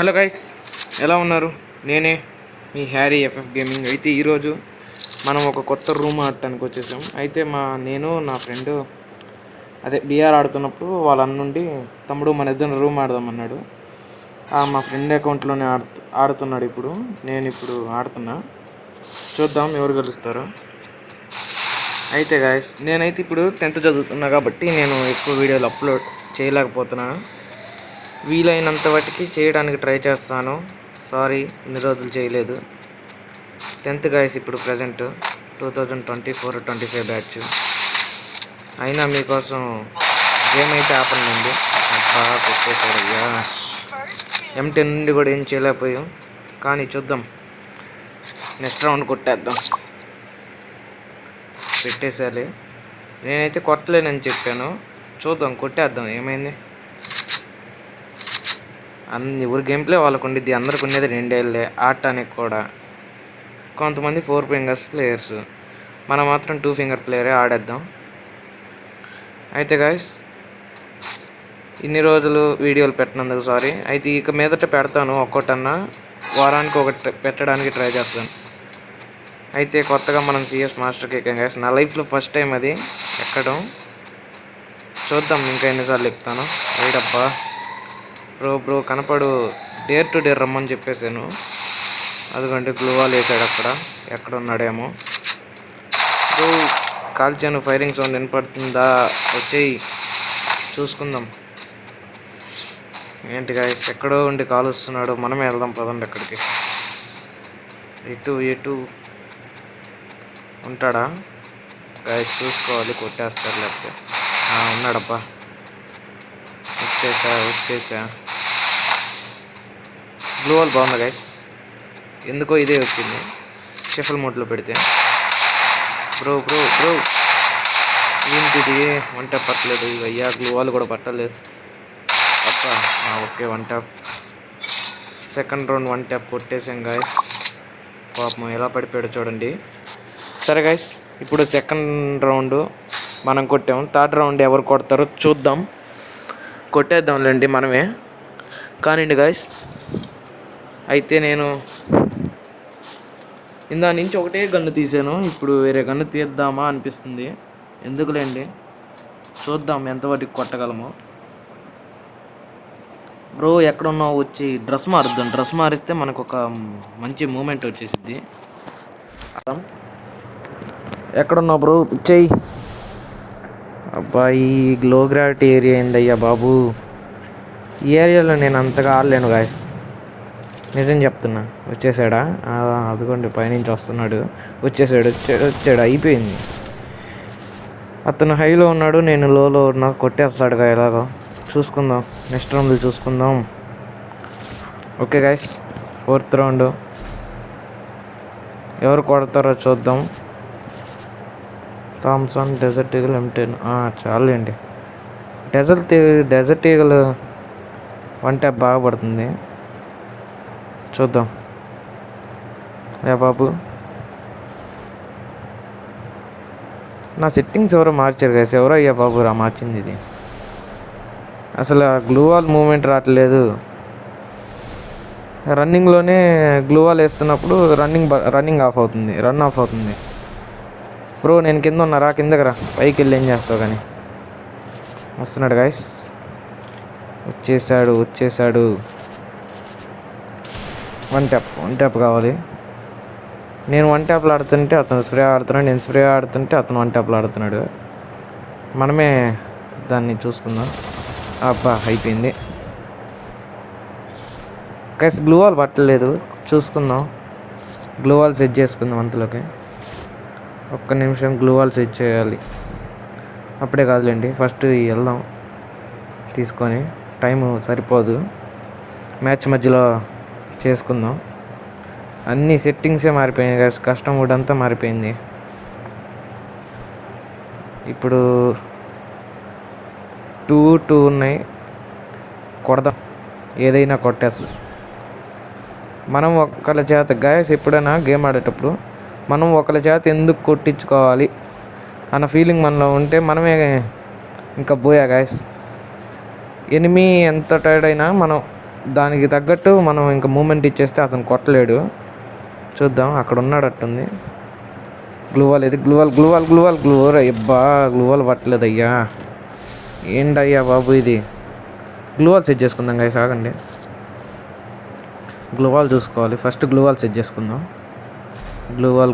Hello guys, ఎలా ఉన్నారు? నేనే మీ హ్యారీ ఎఫ్ఎఫ్ గేమింగ్. అయితే ఈరోజు మనం ఒక కొత్త రూమ్ ఆడటానికి వచ్చేసాం. అయితే నేను నా ఫ్రెండ్ బిఆర్ ఆడుతున్నప్పుడు వాళ్ళ అన్న నుండి తమ్ముడు మన ఇద్దరు రూమ్ ఆడదామన్నాడు. మా ఫ్రెండ్ అకౌంట్లోనే ఆడుతున్నాడు. నేను ఆడుతున్నా, చూద్దాం ఎవరు గెలుస్తారో. అయితే గాయస్, నేనైతే ఇప్పుడు 10th చదువుతున్నా కాబట్టి నేను ఎక్కువ వీడియోలు అప్లోడ్ చేయలేకపోతున్నాను. వీలైనంత వాటికి చేయడానికి ట్రై చేస్తాను. సారీ, ఇన్ని రోజులు చేయలేదు. 10th గాయస్, ఇప్పుడు ప్రజెంట్ 2024-25 బ్యాచ్. అయినా మీకోసం గేమ్ అయితే ఆపండి. బాగా కొట్టేశాడు అయ్యా. M10 నుండి కూడా ఏం చేయలేకపోయాం, కానీ చూద్దాం. నెక్స్ట్ రౌండ్ కొట్టేద్దాం. పెట్టేసాలి. నేనైతే కొట్టలేనని చెప్పాను, చూద్దాం, కొట్టేద్దాం. ఏమైంది? ఎవరి గేమ్ ప్లే వాళ్ళకు ఉండిద్ది. అందరికి ఉండేది 2 ఏళ్ళే ఆడటానికి కూడా. కొంతమంది 4 ఫింగర్స్ ప్లేయర్స్, మనం మాత్రం 2 ఫింగర్ ప్లేయరే ఆడేద్దాం. అయితే గాయస్, ఇన్ని రోజులు వీడియోలు పెట్టినందుకు సారీ. అయితే ఇక మీదట పెడతాను, ఒక్కొక్కటన్నా వారానికి ఒకటి పెట్టడానికి ట్రై చేస్తాను. అయితే కొత్తగా మనం CS మాస్టర్కి ఎక్కాం గాయస్. నా లైఫ్లో ఫస్ట్ టైం అది ఎక్కడం. చూద్దాం ఇంకా ఎన్నిసార్లు ఎక్కుతాను. రైడబ్బా బ్రో కనపడు. డేర్ టు డేర్ రమ్మని చెప్పేసాను. అదిగంటే గ్లూవాల్ వేసాడు. ఎక్కడ ఉన్నాడేమో. బ్రో కాల్చాను. ఫైరింగ్ సౌండ్ వినపడుతుందా? వచ్చేయి, చూసుకుందాం. ఏంటి గాయస్, ఎక్కడో ఉండి కాల్ వస్తున్నాడు. మనమే వెళ్దాం పదండి అక్కడికి. ఎటు ఉంటాడా గాయస్? చూసుకోవాలి, కొట్టేస్తారు లేకపోతే. ఉన్నాడబ్బా. వచ్చేసా. బ్లూ వాల్ బాగుంది గాయస్. ఎందుకో ఇదే వచ్చింది షఫల్ మోడ్లో పెడితే. బ్రో ఏంటిది? వన్ ట్యాప్ పట్టలేదు. అయ్యా, గ్లూ వాల్ కూడా పట్టలేదు. అబ్బా okay, 1 tap. Second round 1 tap కొట్టేసాం గాయస్. పాపం ఎలా పడిపోయాడు చూడండి. సరే గాయస్, ఇప్పుడు సెకండ్ రౌండ్ మనం కొట్టాము. థర్డ్ రౌండ్ ఎవరు కొడతారో చూద్దాం. కొట్టేద్దాంలేండి మనమే. కానివ్వండి గాయస్. అయితే నేను ఇందా నుంచి ఒకటే గన్ను తీసాను. ఇప్పుడు వేరే గన్ను తీద్దామా అనిపిస్తుంది. ఎందుకులేండి, చూద్దాం ఎంతవరకు కొట్టగలము. బ్రో ఎక్కడున్నావు? వచ్చి డ్రెస్ మారుద్దాం. డ్రెస్ మారిస్తే మనకు ఒక మంచి మూమెంట్ వచ్చేసిద్ది. ఎక్కడున్నావు బ్రో? చెయ్యి. అబ్బాయి గ్లో గ్రావిటీ ఏరియా ఏందయ్యా బాబు. ఈ ఏరియాలో నేను అంతగా ఆడలేను గాయస్, నిజం చెప్తున్నా. వచ్చేసాడా? అదిగోండి పైనుంచి వస్తున్నాడు. వచ్చాడు. అయిపోయింది. అతను హైలో ఉన్నాడు, నేను లోలో ఉన్నా. కొట్టేస్తాడుగా ఎలాగో. చూసుకుందాం, నెక్స్ట్ రౌండ్లో చూసుకుందాం. ఓకే గాయస్, 4th రౌండ్ ఎవరు కొడతారో చూద్దాం. Thompson, desert eagle, M10. చాలండి. డెజర్ట్ ఈగల్ 1 ట్యాప్ బాగా పడుతుంది. చూద్దాం. బాబు, నా సెట్టింగ్స్ ఎవరో మార్చారు కదా. ఎవరో అయ్యా బాబు మార్చింది ఇది. అసలు గ్లూ వాల్ మూమెంట్ రావట్లేదు. రన్నింగ్లోనే గ్లూ వాల్ వేస్తున్నప్పుడు రన్నింగ్ ఆఫ్ అవుతుంది, రన్ ఆఫ్ అవుతుంది. బ్రో నేను కింద ఉన్నారా? కిందకి రా, పైకి వెళ్ళి ఏం చేస్తావు కానీ. వస్తున్నాడు గాయస్. వచ్చేసాడు. 1 ట్యాప్ కావాలి. నేను 1 ట్యాప్లో ఆడుతుంటే అతను స్ప్రే ఆడుతున్నాడు. నేను స్ప్రే ఆడుతుంటే అతను 1 ట్యాప్లో ఆడుతున్నాడు. మనమే దాన్ని చూసుకుందాం. అబ్బా అయిపోయింది గైస్. గ్లూ వాల్ పట్టలేదు. చూసుకుందాం. గ్లూ వాల్ సెట్ చేసుకుందాం అంతలోకి. ఒక్క నిమిషం, గ్లూ వాల్ సెట్ చేయాలి. అప్పుడే కాదులేండి, ఫస్ట్ వెళ్దాం తీసుకొని. టైము సరిపోదు, మ్యాచ్ మధ్యలో చేసుకుందాం. అన్ని సెట్టింగ్సే మారిపోయాయి కదా. కస్టమ్ వుడ్ అంతా మారిపోయింది. ఇప్పుడు 2 ఉన్నాయి. కొడదాం, ఏదైనా కొట్టేస్తుంది. మనం ఒకళ్ళ చేత గాయస్, ఎప్పుడైనా గేమ్ ఆడేటప్పుడు మనం ఒకళ్ళ చేత ఎందుకు కొట్టించుకోవాలి అన్న ఫీలింగ్ మనలో ఉంటే మనమే ఇంకా పోయా గాయస్. ఎనిమి ఎంత టైర్డ్ అయినా మనం దానికి తగ్గట్టు మనం ఇంకా మూమెంట్ ఇచ్చేస్తే అతను కొట్టలేడు. చూద్దాం, అక్కడ ఉన్నాడట్టుంది. గ్లూవాల్ ఇది, గ్లూవాల్ అయ్యబ్బా, గ్లూవాల్ పట్టలేదు అయ్యా. ఏంటయ్యా బాబు ఇది. గ్లూవాల్ సెట్ చేసుకుందాం గైస్, ఆగండి. గ్లూవాల్ చూసుకోవాలి ఫస్ట్. గ్లూవాల్ సెట్ చేసుకుందాం. గ్లూవాల్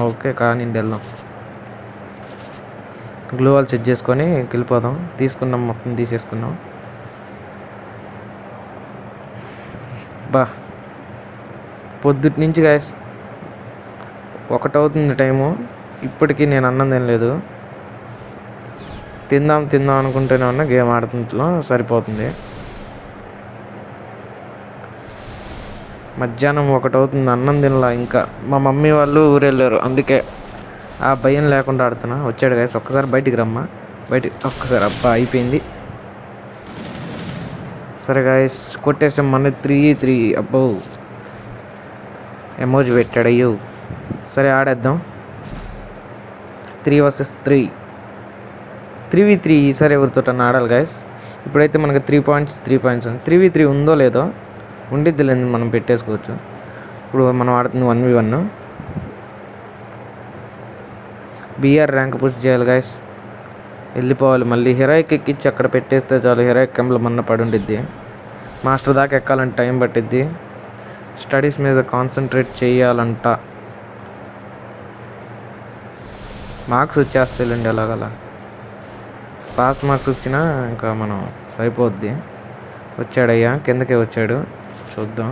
ఓకే, కానీ వెళ్దాం. గ్లూవాల్ సెట్ చేసుకొని వెళ్ళిపోదాం. తీసుకున్నాం, మొత్తం తీసేసుకున్నాం. బా, పొద్దుటి నుంచి గాయస్ 1 అవుతుంది టైము, ఇప్పటికీ నేను అన్నం తినలేదు. తిందాం అనుకుంటూనే ఉన్నా, గేమ్ ఆడుతుంట్లో సరిపోతుంది. మధ్యాహ్నం 1 అవుతుంది, అన్నం తినలా. ఇంకా మా మమ్మీ వాళ్ళు ఊరెళ్ళారు, అందుకే ఆ భయం లేకుండా ఆడుతున్నా. వచ్చాడు గాయస్, ఒక్కసారి బయటికి రమ్మా, బయటికి ఒక్కసారి. అబ్బా, అయిపోయింది. సరే గాయస్, కొట్టేసాం మన 3-3. అబ్బో, ఎమోజీ పెట్టాడు అయ్యో. సరే, ఆడేద్దాం. 3 vs 3, 3v3. ఈసారి ఎవరితో ఆడాలి గాయస్. ఇప్పుడైతే మనకు 3 points 3 points. 3v3 ఉందో లేదో, ఉండిద్ది లేదు, మనం పెట్టేసుకోవచ్చు. ఇప్పుడు మనం ఆడుతుంది 1v1. బిఆర్ ర్యాంక్ పుష్ చేయాలి గాయస్. వెళ్ళిపోవాలి మళ్ళీ. హెరాయిక్ ఎక్కించి అక్కడ పెట్టేస్తే చాలు. హెరాయిక్ క్యాంప్లో మొన్న పడి ఉండిద్ది. మాస్టర్ దాకా ఎక్కాలంటే టైం పట్టిద్ది. స్టడీస్ మీద కాన్సన్ట్రేట్ చేయాలంట. మార్క్స్ వచ్చేస్తాయిలేండి అలాగలా. పాస్ మార్క్స్ వచ్చినా ఇంకా మనం సరిపోద్ది. వచ్చాడయ్యా, కిందకే వచ్చాడు. చూద్దాం.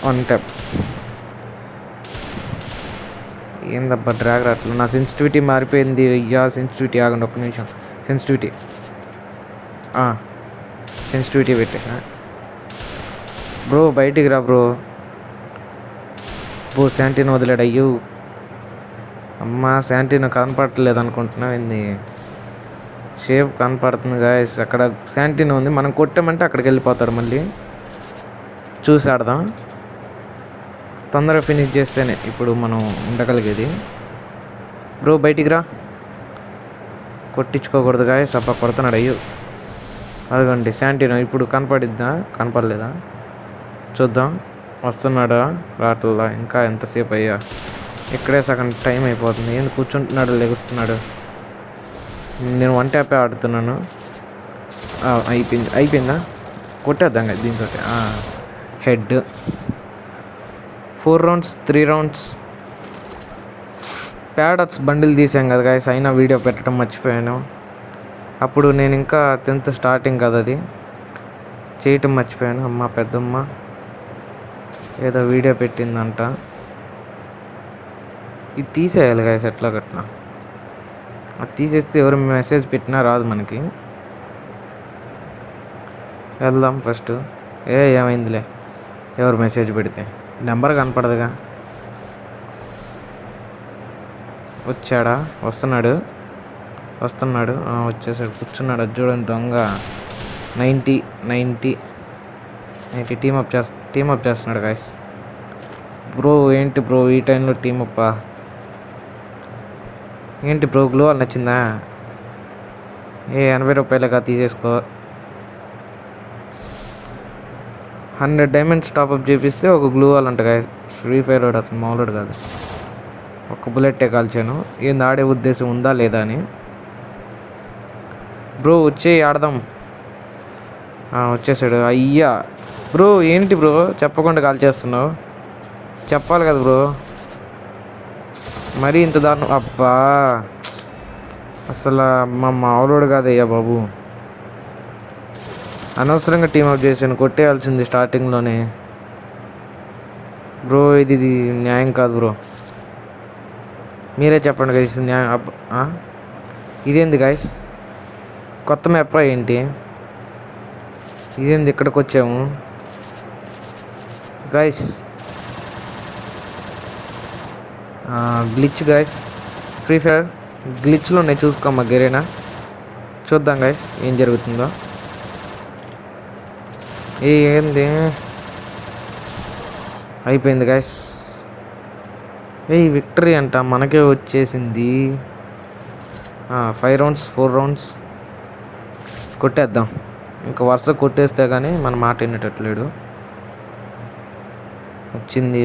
1 tap. ఏందబ్బా డ్రాగ్ రాట్లు. నా సెన్సిటివిటీ మారిపోయింది అయ్యా. సెన్సిటివిటీ ఆగండి ఒక్క నిమిషం. సెన్సిటివిటీ పెట్టేసా. బ్రో బయటికి రా బ్రో. శాంటీని వదిలాడు. అయ్యో అమ్మా, శాంటీని కనపడట్లేదు అనుకుంటున్నావు ఏంది? షేప్ కనపడుతుంది గాయస్. అక్కడ శాంటీని ఉంది, మనం కొట్టామంటే అక్కడికి వెళ్ళిపోతాడు మళ్ళీ. చూసి ఆడదాం. తొందరగా ఫినిష్ చేస్తేనే ఇప్పుడు మనం ఉండగలిగేది. బ్రో బయటికి రా. కొట్టించుకోకూడదు గాయస్. అబ్బా, కొడుతున్నాడు. అయ్యో, అదిగోండి శాంటీనో. ఇప్పుడు కనపడిద్దా, కనపడలేదా? చూద్దాం. వస్తున్నాడా, రావట్లా. ఇంకా ఎంతసేపు అయ్యా, ఇక్కడే సగం టైం అయిపోతుంది. ఏంది కూర్చుంటున్నాడు, లెగుస్తున్నాడు. నేను 1 tap ఆడుతున్నాను. అయిపోయిందా? కొట్టేద్దాం దీంతో. హెడ్. 4 rounds 3 rounds. ప్యాడక్స్ బండిల్ తీసాం కదా గాయస్, అయినా వీడియో పెట్టడం మర్చిపోయాను. అప్పుడు నేను ఇంకా 10th స్టార్టింగ్ కదా, అది చేయటం మర్చిపోయాను. అమ్మ పెద్దమ్మ ఏదో వీడియో పెట్టిందంట. ఇది తీసేయాలి గాయస్ ఎట్లా గట్లా. అది తీసేస్తే ఎవరు మెసేజ్ పెట్టినా రాదు మనకి. వెళ్దాం ఫస్ట్. ఏమైందిలే, ఎవరు మెసేజ్ పెడితే నెంబర్ కనపడదుగా. వచ్చాడా? వస్తున్నాడు. వచ్చేసాడు, కూర్చున్నాడు. అది చూడండి దొంగ. 90 టీమప్ చేస్తున్నాడు గాయస్. బ్రో ఏంటి బ్రో ఈ టైంలో టీమప్పా? ఏంటి బ్రో, గ్లూవాల్ నచ్చిందా? 80 రూపాయలుగా తీసేసుకో. 100 diamonds టాప్అప్ చేపిస్తే ఒక గ్లూవాల్ అంట గాయస్. ఫ్రీ ఫైర్ వాడు అసలు మామూలుడు కాదు. ఒక బుల్లెట్టే కాల్చాను. ఏంది ఆడే ఉద్దేశం ఉందా లేదా అని. బ్రో వచ్చి ఆడదాం. వచ్చేసాడు. అయ్యా బ్రో, ఏంటి బ్రో చెప్పకుండా కాల్ చేస్తున్నావు? చెప్పాలి కదా బ్రో, మరీ ఇంత దారుణం. అబ్బా, అసలు మా మామూలుడు కాదయ్యా బాబు. అనవసరంగా టీమప్ చేశాను, కొట్టేయాల్సింది స్టార్టింగ్లోనే. బ్రో ఇది న్యాయం కాదు బ్రో, మీరే చెప్పండి గైస్. న్యాయం. ఇదేంది గైస్, కొత్త మ్యాప్ ఏంటి? ఇదేంది ఇక్కడికి వచ్చాము guys? Glitch guys, free fire గ్లిచ్లో ఉన్నాయి. చూసుకోమ్మా గరేనా. చూద్దాం గైస్ ఏం జరుగుతుందో. ఏంది అయిపోయింది గైస్. విక్టరీ అంట మనకే వచ్చేసింది. 5 rounds 4 rounds కొట్టేద్దాం. ఇంకా వరుస కొట్టేస్తే కానీ మన మాట వినేటట్లేడు. వచ్చింది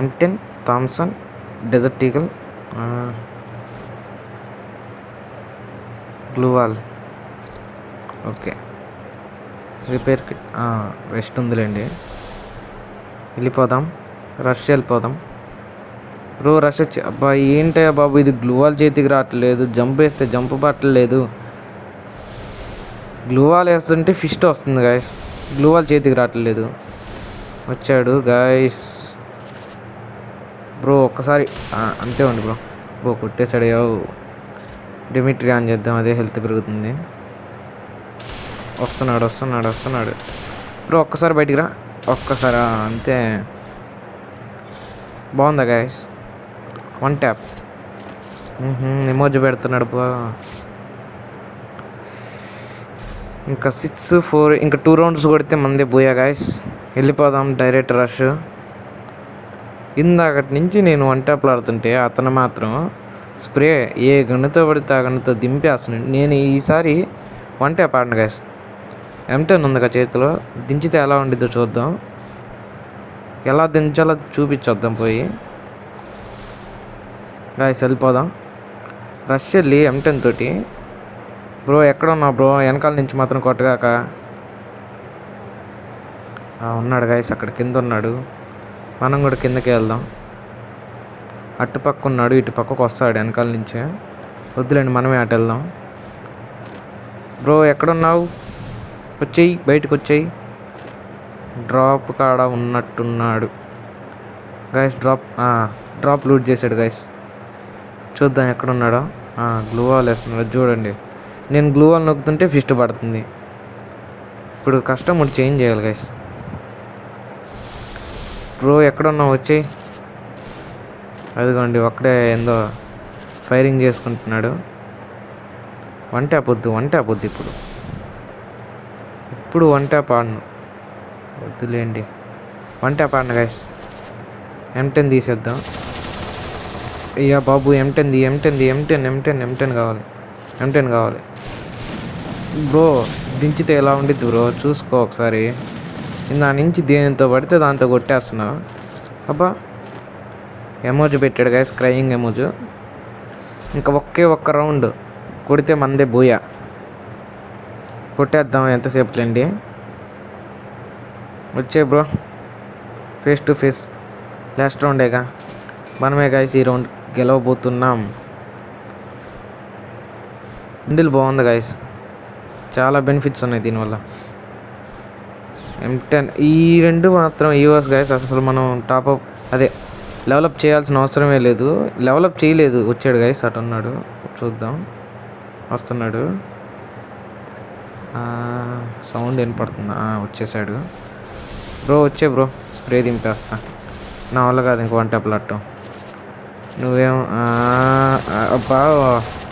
M10 Thompson desert eagle gloo wall. Okay, repair kit vest ఉందిలేండి. వెళ్ళిపోదాం, వెళ్ళిపోదాం బ్రో. రష్ వచ్చి అబ్బా ఏంటయ్యా బాబు, ఇది గ్లూవాల్ చేతికి రావట్లేదు. జంప్ వేస్తే జంప్ పట్టలేదు. గ్లూవాల్ వేస్తుంటే ఫిస్ట్ వస్తుంది గాయస్, గ్లూవాల్ చేతికి రావట్లేదు. వచ్చాడు గాయస్ బ్రో. ఒక్కసారి అంతే ఉండి బ్రో కొట్టేశాడు. డిమిట్రీ ఆన్ చేద్దాం, అదే హెల్త్ పెరుగుతుంది. వస్తున్నాడు బ్రో. ఒక్కసారి బయటికి రా, ఒక్కసారి అంతే. బాగుందా గాయస్, 1 ట్యాప్. ఎమోజీ పెడుతున్నాడు బా. ఇంకా 6-4, ఇంకా 2 రౌండ్స్ కొడితే మందే పోయా గాయస్. వెళ్ళిపోదాం డైరెక్ట్ రష్. ఇందాకటి నుంచి నేను 1 ట్యాప్లు ఆడుతుంటే అతను మాత్రం స్ప్రే ఏ గణితో పడితే ఆ గణితో దింపేస్తున్నాడు. నేను ఈసారి 1 ట్యాప్ ఆడిన గాయస్. M10 ఉందిగా చేతిలో, దించితే ఎలా ఉండిద్దో చూద్దాం. ఎలా దించాలో చూపించొద్దాం పోయి గాయస్. వెళ్ళిపోదాం రష్ వెళ్ళి M10 తోటి. బ్రో ఎక్కడ ఉన్నావు బ్రో, వెనకాల నుంచి మాత్రం కొట్టగాక. ఉన్నాడు గాయస్, అక్కడ కింద ఉన్నాడు. మనం కూడా కిందకి వెళ్దాం. అటుపక్క ఉన్నాడు, ఇటు పక్కకు వస్తాడు వెనకాల నుంచే. వద్దులేండి, మనమే అటు వెళ్దాం. బ్రో ఎక్కడున్నావు, వచ్చేయి, బయటకు వచ్చేయి. డ్రాప్ కాడ ఉన్నట్టున్నాడు గాయస్. డ్రాప్ లూట్ చేశాడు గాయస్. చూద్దాం ఎక్కడున్నాడో. గ్లూవాల్ వేస్తున్నాడు చూడండి. నేను గ్లూవాల్ నొక్కుతుంటే ఫిస్ట్ పడుతుంది. ఇప్పుడు కస్టమర్ చేంజ్ చేయాలి గాయస్. బ్రో ఎక్కడున్నావు, వచ్చేయి. అదిగోండి ఒక్కడే ఏందో ఫైరింగ్ చేసుకుంటున్నాడు. 1 ట్యాప్ వద్దు ఇప్పుడు 1 ట్యాప్ ఆడను, వద్దులేండి. 1 ట్యాప్ ఆడను గాయస్. M10 తీసేద్దాం. అయ్యా బాబు, M10 కావాలి బ్రో. దించితే ఎలా ఉండిద్ది బ్రో, చూసుకో ఒకసారి. నా నుంచి దేనితో పడితే దాంతో కొట్టేస్తున్నావు. అబ్బా ఎమోజీ పెట్టాడు గాయస్, క్రయింగ్ ఎమోజీ. ఇంకా ఒక్క రౌండ్ కొడితే మందే బోయా. కొట్టేద్దాం ఎంతసేపులేండి. వచ్చే bro, face to face. Last రౌండేగా, మనమే గాయస్ ఈ రౌండ్ గెలవబోతున్నాం. బండిల్ బాగుంది గాయస్, చాలా బెనిఫిట్స్ ఉన్నాయి దీనివల్ల. M10 ఈ 2 మాత్రం యూఎస్ గాయస్. అసలు మనం టాప్అప్ లెవలప్ చేయాల్సిన అవసరమే లేదు. లెవలప్ చేయలేదు. వచ్చాడు గాయస్, అటు ఉన్నాడు. చూద్దాం, వస్తున్నాడు. సౌండ్ వినపడుతుందా, వచ్చేసాడు బ్రో. బ్రో స్ప్రే దింపేస్తా, నా వల్ల కాదు ఇంకో 1 ట్యాప్లు ఆడటం. నువ్వేం అబ్బా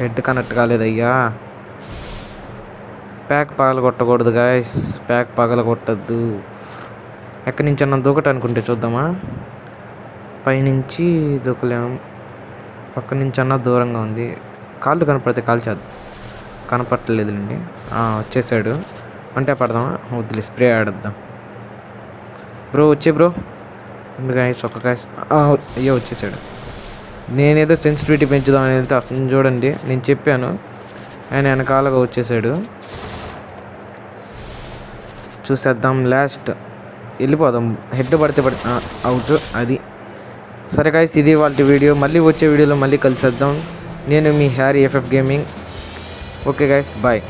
హెడ్ కనెక్ట్ కాలేదయ్యా. ప్యాక్ పగల కొట్టకూడదు గాయస్, ప్యాక్ పగల కొట్టద్దు. ఎక్కడి నుంచి అన్నా దూకట అనుకుంటే చూద్దామా. పైనుంచి దూకలేము, పక్క నుంచి అన్నా దూరంగా ఉంది. కాళ్ళు కనపడితే కాల్చేద్దాం, కనపట్టలేదులేండి. వచ్చేసాడు. 1 ట్యాప్ ఆడదామా, వద్దులే స్ప్రే ఆడద్దాం. బ్రో బ్రో గాయస్, ఒక్క గాయస్. అయ్యో వచ్చేసాడు. నేనేదో సెన్సిటివిటీ పెంచుదామని వెళ్తే అసలు చూడండి, నేను చెప్పాను, ఆయన వెనకాలగా వచ్చేసాడు. చూసేద్దాం, లాస్ట్ వెళ్ళిపోదాం. హెడ్ పడితే అవుట్. అది సరే గాయస్, ఇది వాళ్ళ వీడియో. మళ్ళీ వచ్చే వీడియోలో మళ్ళీ కలిసేద్దాం. నేను మీ Harry FF gaming. Okay guys, bye.